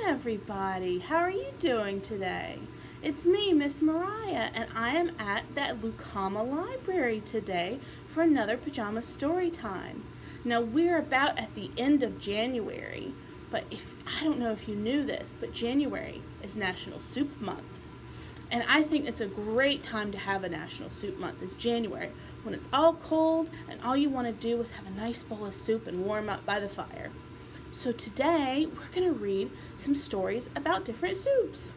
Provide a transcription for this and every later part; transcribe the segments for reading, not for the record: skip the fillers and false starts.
everybody. How are you doing today? It's me, Miss Mariah, and I am at that Lucama library today for another pajama story time. Now, we're about at the end of January, but I don't know if you knew this, but January is National Soup Month. And I think it's a great time to have a National Soup Month is January, when it's all cold and all you want to do is have a nice bowl of soup and warm up by the fire. So today, we're going to read some stories about different soups.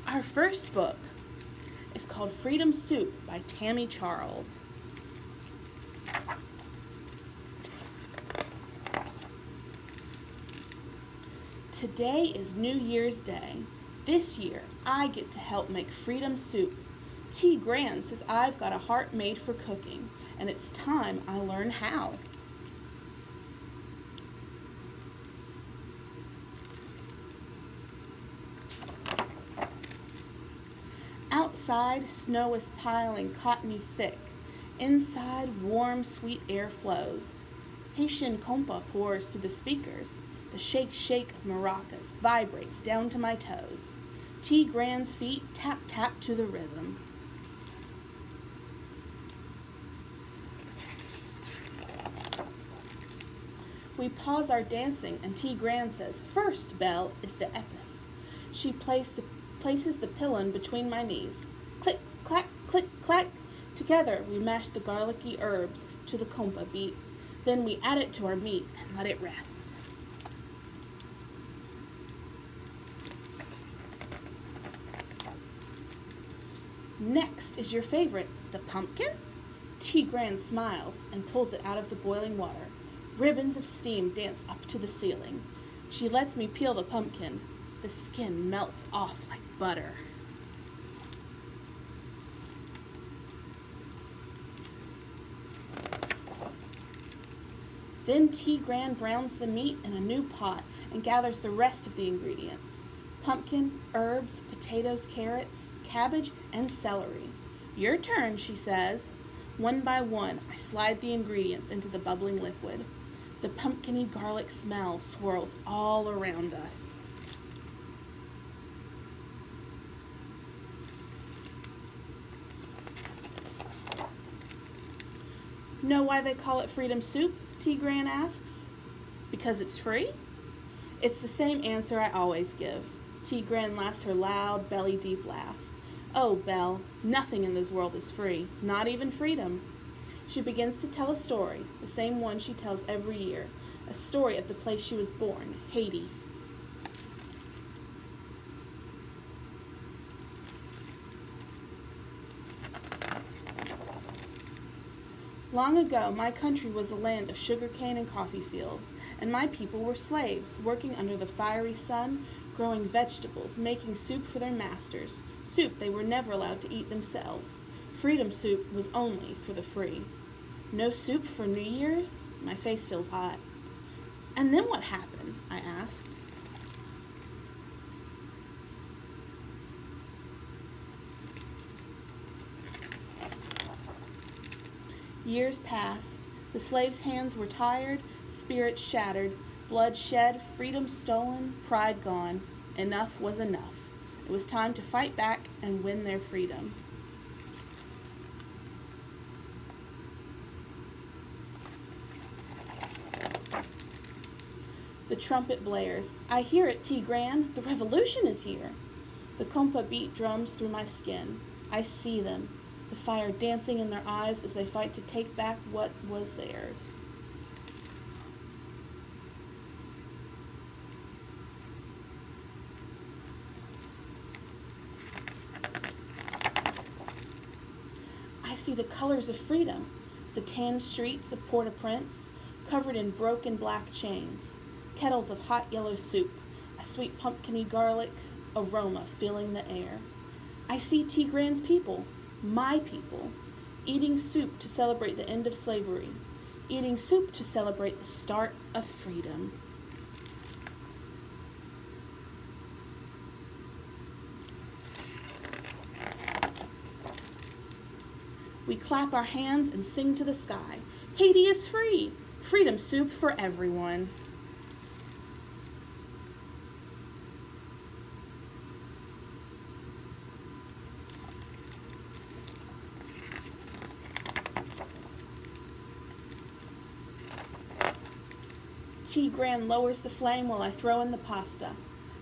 Our first book is called Freedom Soup by Tammy Charles. Today is New Year's Day. This year, I get to help make Freedom Soup. T. Gran says I've got a heart made for cooking, and it's time I learn how. Outside, snow is piling cottony thick. Inside, warm, sweet air flows. Haitian compa pours through the speakers. The shake of maracas vibrates down to my toes. T. Gran's feet tap tap to the rhythm. We pause our dancing and T. Gran says, "First, Belle, is the epis." She places the pillow between my knees. Click, clack, click, clack. Together we mash the garlicky herbs to the compa beat. Then we add it to our meat and let it rest. Next is your favorite, the pumpkin? T. Gran smiles and pulls it out of the boiling water. Ribbons of steam dance up to the ceiling. She lets me peel the pumpkin. The skin melts off like butter. Then T. Gran browns the meat in a new pot and gathers the rest of the ingredients. Pumpkin, herbs, potatoes, carrots, cabbage, and celery. "Your turn," she says. One by one, I slide the ingredients into the bubbling liquid. The pumpkin-y garlic smell swirls all around us. Know why they call it Freedom Soup? T. Gran asks. Because it's free? It's the same answer I always give. T. Gran laughs her loud, belly-deep laugh. "Oh, Belle, nothing in this world is free, not even freedom." She begins to tell a story, the same one she tells every year, a story of the place she was born, Haiti. Long ago, my country was a land of sugarcane and coffee fields, and my people were slaves, working under the fiery sun, growing vegetables, making soup for their masters, soup they were never allowed to eat themselves. Freedom Soup was only for the free. No soup for New Year's? My face feels hot. And then what happened? I asked. Years passed. The slaves' hands were tired, spirits shattered, blood shed, freedom stolen, pride gone. Enough was enough. It was time to fight back and win their freedom. The trumpet blares. I hear it, T. Gran. The revolution is here. The compa beat drums through my skin. I see them, the fire dancing in their eyes as they fight to take back what was theirs. I see the colors of freedom, the tanned streets of Port-au-Prince, covered in broken black chains, kettles of hot yellow soup, a sweet pumpkin-y garlic aroma filling the air. I see T. Gran's people, my people, eating soup to celebrate the end of slavery, eating soup to celebrate the start of freedom. We clap our hands and sing to the sky. Haiti is free! Freedom Soup for everyone. Gran lowers the flame while I throw in the pasta.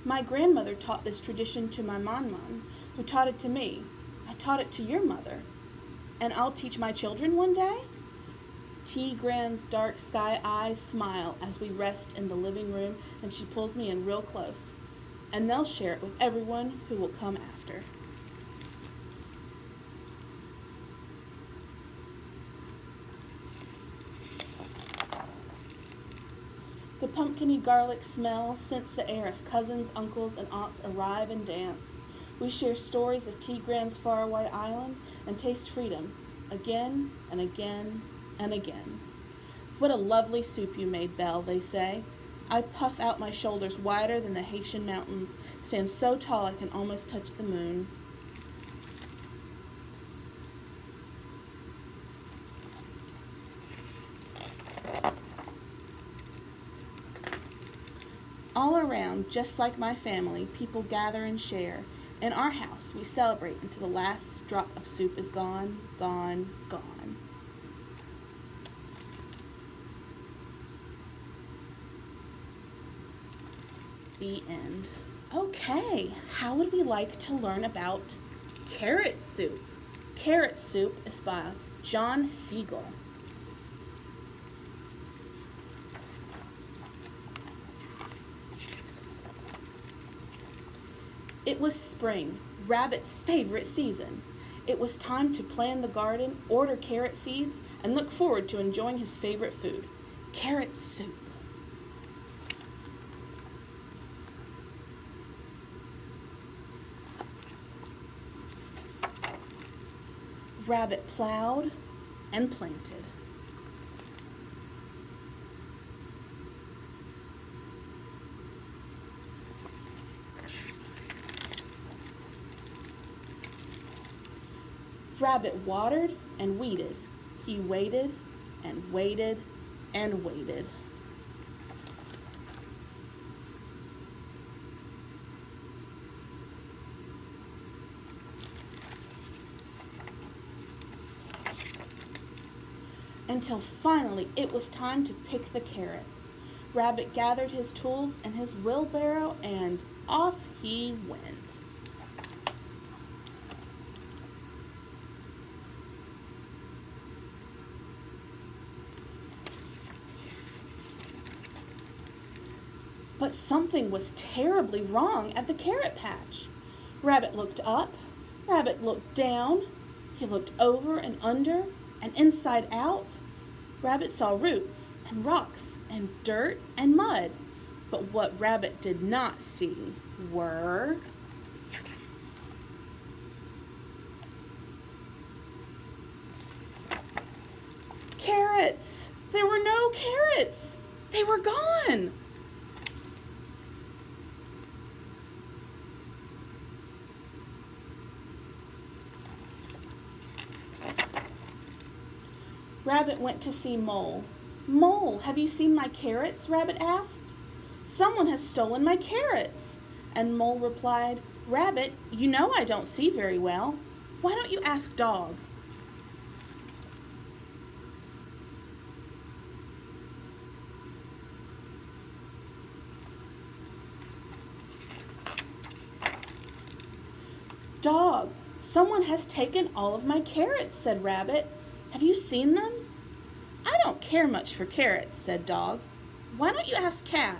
My grandmother taught this tradition to my Manman, who taught it to me. I taught it to your mother. And I'll teach my children one day? Gran's dark sky eyes smile as we rest in the living room, and she pulls me in real close. And they'll share it with everyone who will come after. The pumpkin-y garlic smell scents the air as cousins, uncles, and aunts arrive and dance. We share stories of Gran's faraway island and taste freedom again and again and again. What a lovely soup you made, Belle, they say. I puff out my shoulders wider than the Haitian mountains, stand so tall I can almost touch the moon. All around, just like my family, people gather and share. In our house, we celebrate until the last drop of soup is gone, gone, gone. The end. Okay, how would we like to learn about carrot soup? Carrot Soup is by John Siegel. It was spring, Rabbit's favorite season. It was time to plan the garden, order carrot seeds, and look forward to enjoying his favorite food, carrot soup. Rabbit plowed and planted. Rabbit watered and weeded. He waited and waited and waited. Until finally it was time to pick the carrots. Rabbit gathered his tools and his wheelbarrow and off he went. But something was terribly wrong at the carrot patch. Rabbit looked up, Rabbit looked down, he looked over and under and inside out. Rabbit saw roots and rocks and dirt and mud. But what Rabbit did not see were carrots. There were no carrots. They were gone. Rabbit went to see Mole. Mole, have you seen my carrots? Rabbit asked. Someone has stolen my carrots. And Mole replied, Rabbit, you know I don't see very well. Why don't you ask Dog? Dog, someone has taken all of my carrots, said Rabbit. Have you seen them? I don't care much for carrots, said Dog. Why don't you ask Cat?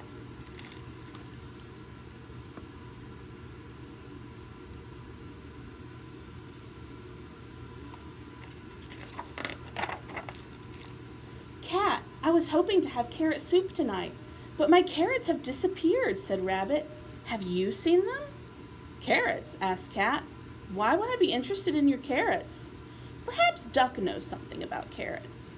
Cat, I was hoping to have carrot soup tonight, but my carrots have disappeared, said Rabbit. Have you seen them? Carrots, asked Cat. Why would I be interested in your carrots? Perhaps Duck knows something about carrots.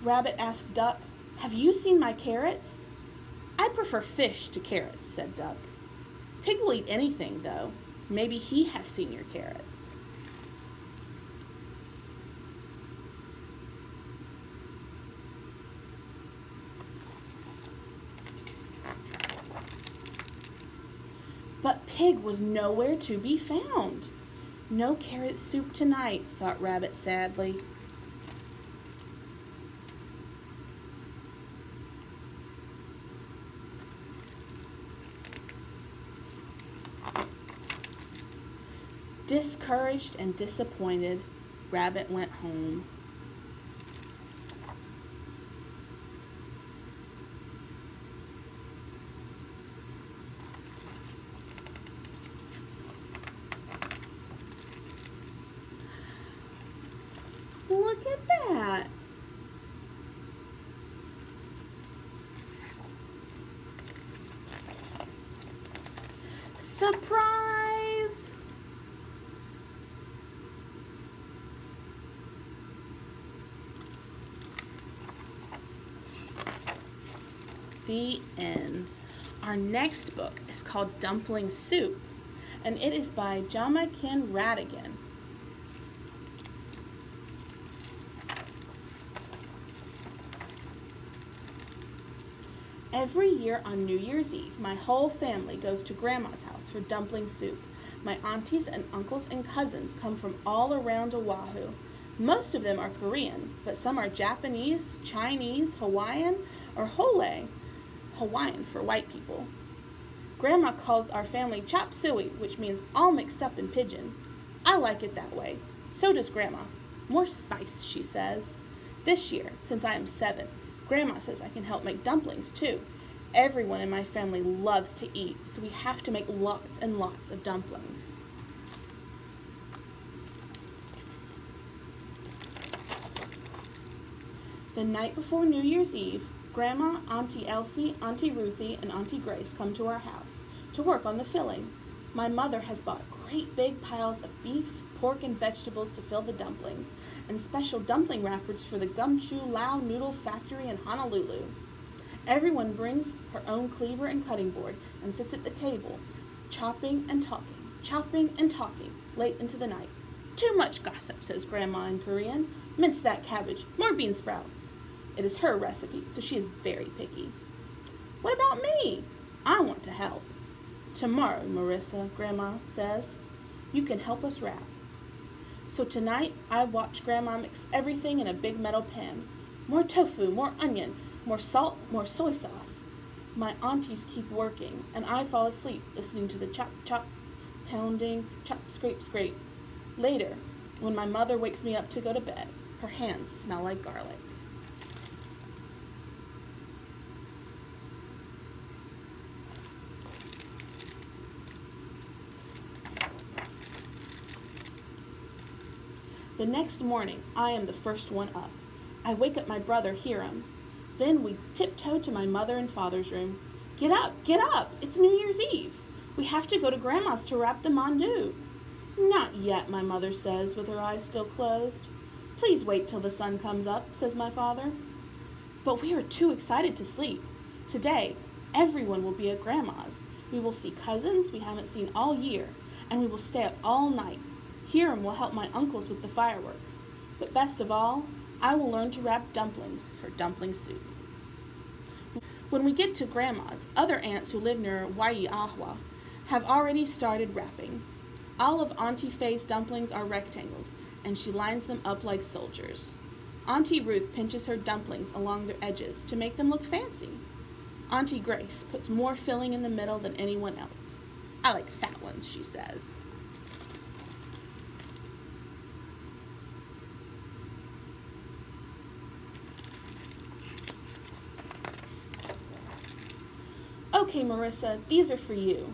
Rabbit asked Duck, have you seen my carrots? I prefer fish to carrots, said Duck. Pig will eat anything, though. Maybe he has seen your carrots. But pig was nowhere to be found. No carrot soup tonight, thought Rabbit sadly. Discouraged and disappointed, Rabbit went home. Look at that. Surprise! The end. Our next book is called Dumpling Soup, and it is by Jamakin Radigan. Every year on New Year's Eve, my whole family goes to Grandma's house for dumpling soup. My aunties and uncles and cousins come from all around Oahu. Most of them are Korean, but some are Japanese, Chinese, Hawaiian, or Hole, Hawaiian for white people. Grandma calls our family chop suey, which means all mixed up in pidgin. I like it that way. So does Grandma. More spice, she says. This year, since I am 7, Grandma says I can help make dumplings too. Everyone in my family loves to eat, so we have to make lots and lots of dumplings. The night before New Year's Eve, Grandma, Auntie Elsie, Auntie Ruthie, and Auntie Grace come to our house to work on the filling. My mother has bought great big piles of beef, pork, and vegetables to fill the dumplings, and special dumpling wrappers for the Gumchu Lao Noodle Factory in Honolulu. Everyone brings her own cleaver and cutting board and sits at the table, chopping and talking, late into the night. Too much gossip, says Grandma in Korean. Mince that cabbage, more bean sprouts. It is her recipe, so she is very picky. What about me? I want to help. Tomorrow, Marissa, Grandma says, you can help us wrap. So tonight, I watch Grandma mix everything in a big metal pan. More tofu, more onion, more salt, more soy sauce. My aunties keep working, and I fall asleep listening to the chop, chop, pounding, chop, scrape, scrape. Later, when my mother wakes me up to go to bed, her hands smell like garlic. The next morning, I am the first one up. I wake up my brother Hiram. Then we tiptoe to my mother and father's room. Get up, it's New Year's Eve. We have to go to Grandma's to wrap the mandu. Not yet, my mother says, with her eyes still closed. Please wait till the sun comes up, says my father. But we are too excited to sleep. Today, everyone will be at Grandma's. We will see cousins we haven't seen all year, and we will stay up all night. Hiram will help my uncles with the fireworks. But best of all, I will learn to wrap dumplings for dumpling soup. When we get to Grandma's, other aunts who live near Waiawa have already started wrapping. All of Auntie Faye's dumplings are rectangles, and she lines them up like soldiers. Auntie Ruth pinches her dumplings along their edges to make them look fancy. Auntie Grace puts more filling in the middle than anyone else. I like fat ones, she says. Okay, Marissa, these are for you.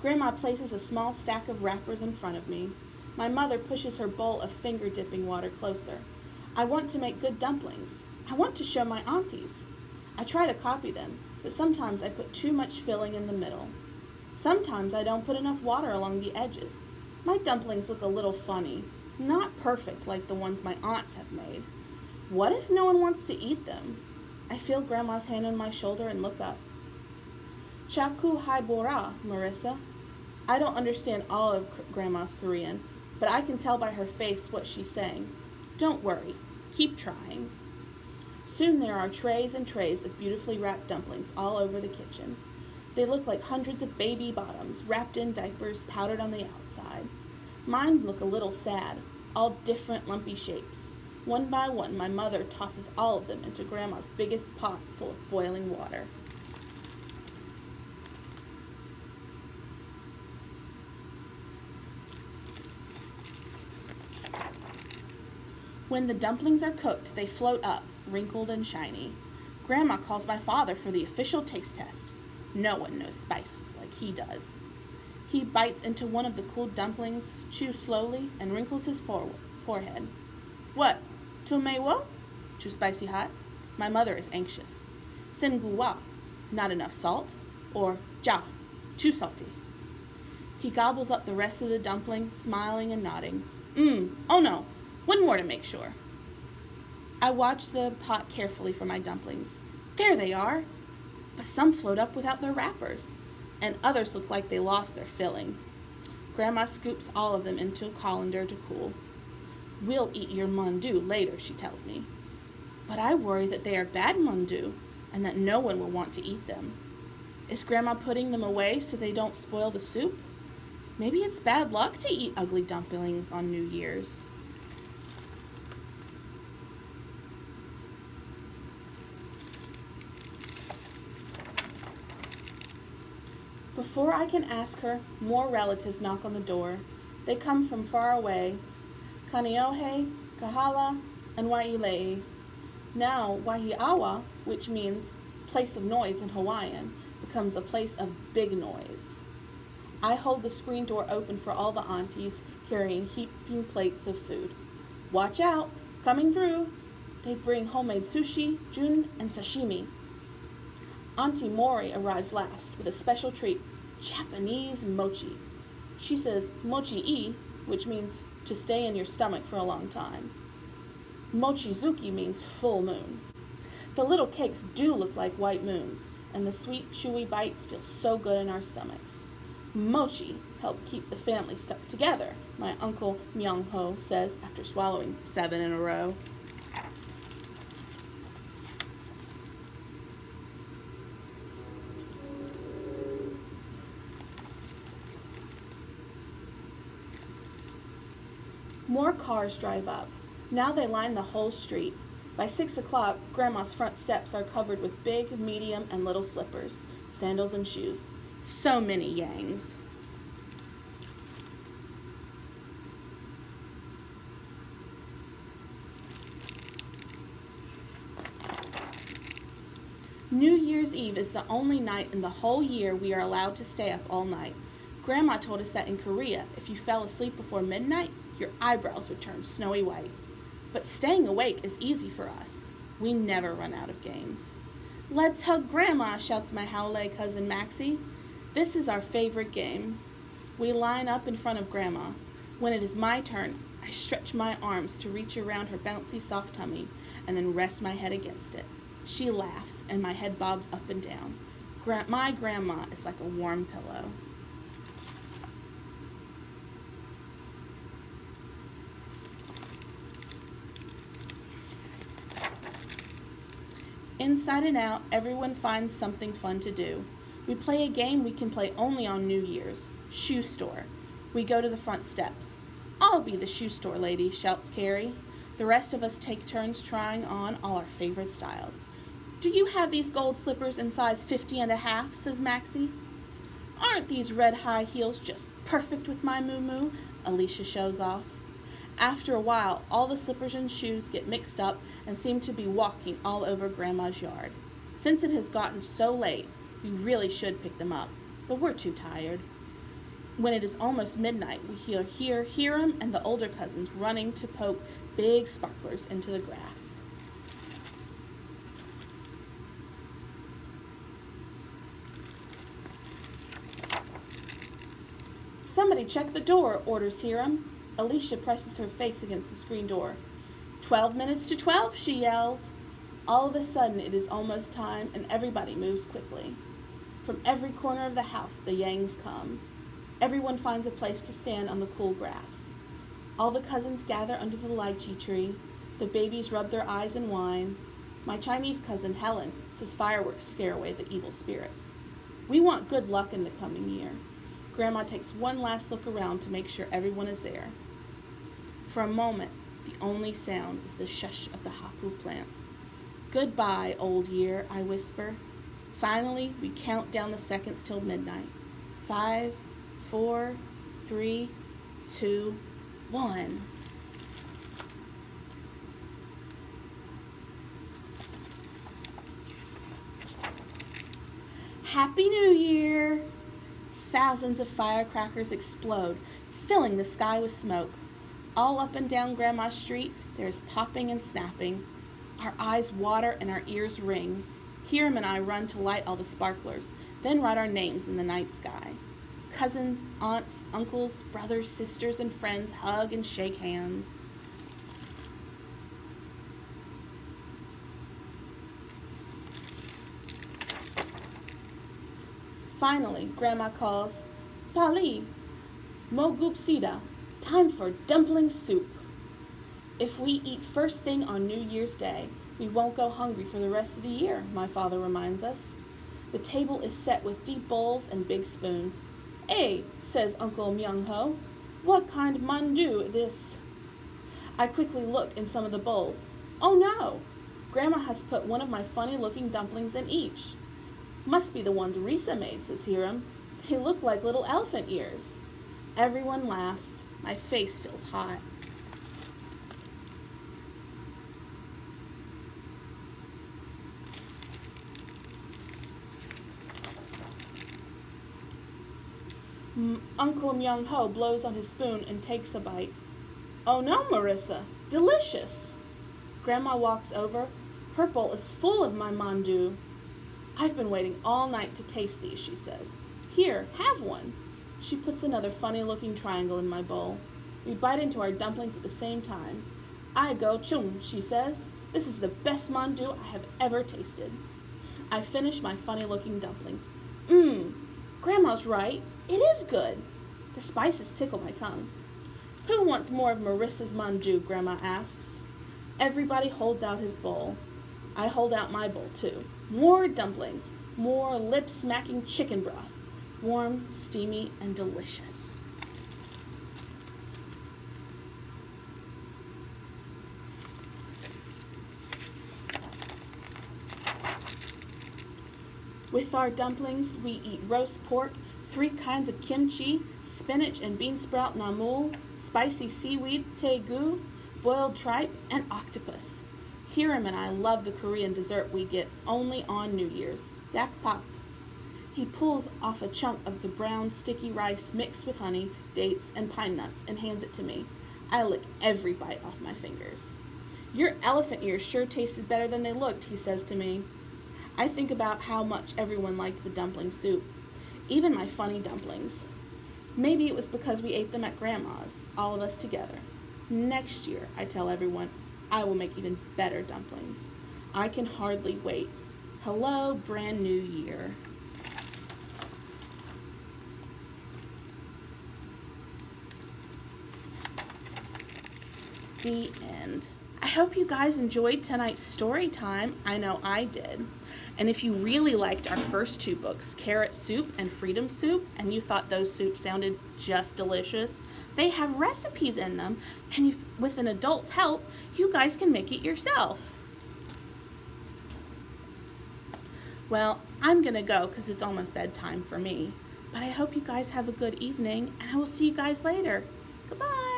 Grandma places a small stack of wrappers in front of me. My mother pushes her bowl of finger-dipping water closer. I want to make good dumplings. I want to show my aunties. I try to copy them, but sometimes I put too much filling in the middle. Sometimes I don't put enough water along the edges. My dumplings look a little funny, not perfect like the ones my aunts have made. What if no one wants to eat them? I feel Grandma's hand on my shoulder and look up. Chaku hai bora, Marissa. I don't understand all of Grandma's Korean, but I can tell by her face what she's saying. Don't worry. Keep trying. Soon there are trays and trays of beautifully wrapped dumplings all over the kitchen. They look like hundreds of baby bottoms wrapped in diapers powdered on the outside. Mine look a little sad, all different lumpy shapes. One by one, my mother tosses all of them into Grandma's biggest pot full of boiling water. When the dumplings are cooked, they float up, wrinkled and shiny. Grandma calls my father for the official taste test. No one knows spices like he does. He bites into one of the cooled dumplings, chews slowly, and wrinkles his forehead. What? Too mei-wo? Too spicy hot? My mother is anxious. Sen gu wa? Not enough salt? Or ja? Too salty. He gobbles up the rest of the dumpling, smiling and nodding. Oh no. One more to make sure. I watch the pot carefully for my dumplings. There they are! But some float up without their wrappers, and others look like they lost their filling. Grandma scoops all of them into a colander to cool. We'll eat your mandu later, she tells me. But I worry that they are bad mandu, and that no one will want to eat them. Is Grandma putting them away so they don't spoil the soup? Maybe it's bad luck to eat ugly dumplings on New Year's. Before I can ask her, more relatives knock on the door. They come from far away. Kaneohe, Kahala, and Wailei. Now, Waihiawa, which means place of noise in Hawaiian, becomes a place of big noise. I hold the screen door open for all the aunties carrying heaping plates of food. Watch out! Coming through! They bring homemade sushi, jun, and sashimi. Auntie Mori arrives last with a special treat, Japanese mochi. She says mochi-i, which means to stay in your stomach for a long time. Mochizuki means full moon. The little cakes do look like white moons, and the sweet, chewy bites feel so good in our stomachs. Mochi helped keep the family stuck together, my uncle Myung-ho says after swallowing 7 in a row. More cars drive up. Now they line the whole street. By 6 o'clock, Grandma's front steps are covered with big, medium, and little slippers, sandals, and shoes. So many yangs. New Year's Eve is the only night in the whole year we are allowed to stay up all night. Grandma told us that in Korea, if you fell asleep before midnight, your eyebrows would turn snowy white. But staying awake is easy for us. We never run out of games. Let's hug Grandma, shouts my Haole cousin Maxie. This is our favorite game. We line up in front of Grandma. When it is my turn, I stretch my arms to reach around her bouncy soft tummy and then rest my head against it. She laughs and my head bobs up and down. My grandma is like a warm pillow. Inside and out, everyone finds something fun to do. We play a game we can play only on New Year's, Shoe Store. We go to the front steps. I'll be the shoe store lady, shouts Carrie. The rest of us take turns trying on all our favorite styles. Do you have these gold slippers in size 50 and a half, says Maxie. Aren't these red high heels just perfect with my moo-moo? Alicia shows off. After a while, all the slippers and shoes get mixed up and seem to be walking all over Grandma's yard. Since it has gotten so late, we really should pick them up, but we're too tired. When it is almost midnight, we hear Hiram and the older cousins running to poke big sparklers into the grass. Somebody check the door, orders Hiram. Alicia presses her face against the screen door. 12 minutes to 12, she yells. All of a sudden, it is almost time, and everybody moves quickly. From every corner of the house, the Yangs come. Everyone finds a place to stand on the cool grass. All the cousins gather under the lychee tree. The babies rub their eyes in wine. My Chinese cousin, Helen, says fireworks scare away the evil spirits. We want good luck in the coming year. Grandma takes one last look around to make sure everyone is there. For a moment, the only sound is the shush of the hapu plants. Goodbye, old year, I whisper. Finally, we count down the seconds till midnight. 5, 4, 3, 2, 1. Happy New Year! Thousands of firecrackers explode, filling the sky with smoke. All up and down Grandma's street, there is popping and snapping. Our eyes water and our ears ring. Hiram and I run to light all the sparklers, then write our names in the night sky. Cousins, aunts, uncles, brothers, sisters, and friends hug and shake hands. Finally, Grandma calls, Pali, mo gupsida, time for dumpling soup. If we eat first thing on New Year's Day, we won't go hungry for the rest of the year, my father reminds us. The table is set with deep bowls and big spoons. "Eh," says Uncle Myung-ho, "what kind mandu this?" I quickly look in some of the bowls. Oh no! Grandma has put one of my funny-looking dumplings in each. "Must be the ones Risa made," says Hiram. "They look like little elephant ears." Everyone laughs. My face feels hot. Uncle Myung-ho blows on his spoon and takes a bite. "Oh no, Marissa, delicious!" Grandma walks over. Her bowl is full of my mandu. "I've been waiting all night to taste these," she says. "Here, have one." She puts another funny-looking triangle in my bowl. We bite into our dumplings at the same time. "I go chung," she says. "This is the best mandu I have ever tasted." I finish my funny-looking dumpling. Grandma's right. It is good. The spices tickle my tongue. "Who wants more of Marissa's mandu?" Grandma asks. Everybody holds out his bowl. I hold out my bowl too. More dumplings, more lip-smacking chicken broth. Warm, steamy, and delicious. With our dumplings, we eat roast pork, 3 kinds of kimchi, spinach and bean sprout namul, spicy seaweed tegu, boiled tripe, and octopus. Hiram and I love the Korean dessert we get only on New Year's, dakpap. He pulls off a chunk of the brown, sticky rice mixed with honey, dates, and pine nuts and hands it to me. I lick every bite off my fingers. "Your elephant ears sure tasted better than they looked," he says to me. I think about how much everyone liked the dumpling soup, even my funny dumplings. Maybe it was because we ate them at Grandma's, all of us together. Next year, I tell everyone, I will make even better dumplings. I can hardly wait. Hello, brand new year. The end. I hope you guys enjoyed tonight's story time. I know I did. And if you really liked our first 2 books, Carrot Soup and Freedom Soup, and you thought those soups sounded just delicious, they have recipes in them, and if, with an adult's help, you guys can make it yourself. Well, I'm gonna go because it's almost bedtime for me. But I hope you guys have a good evening, and I will see you guys later. Goodbye.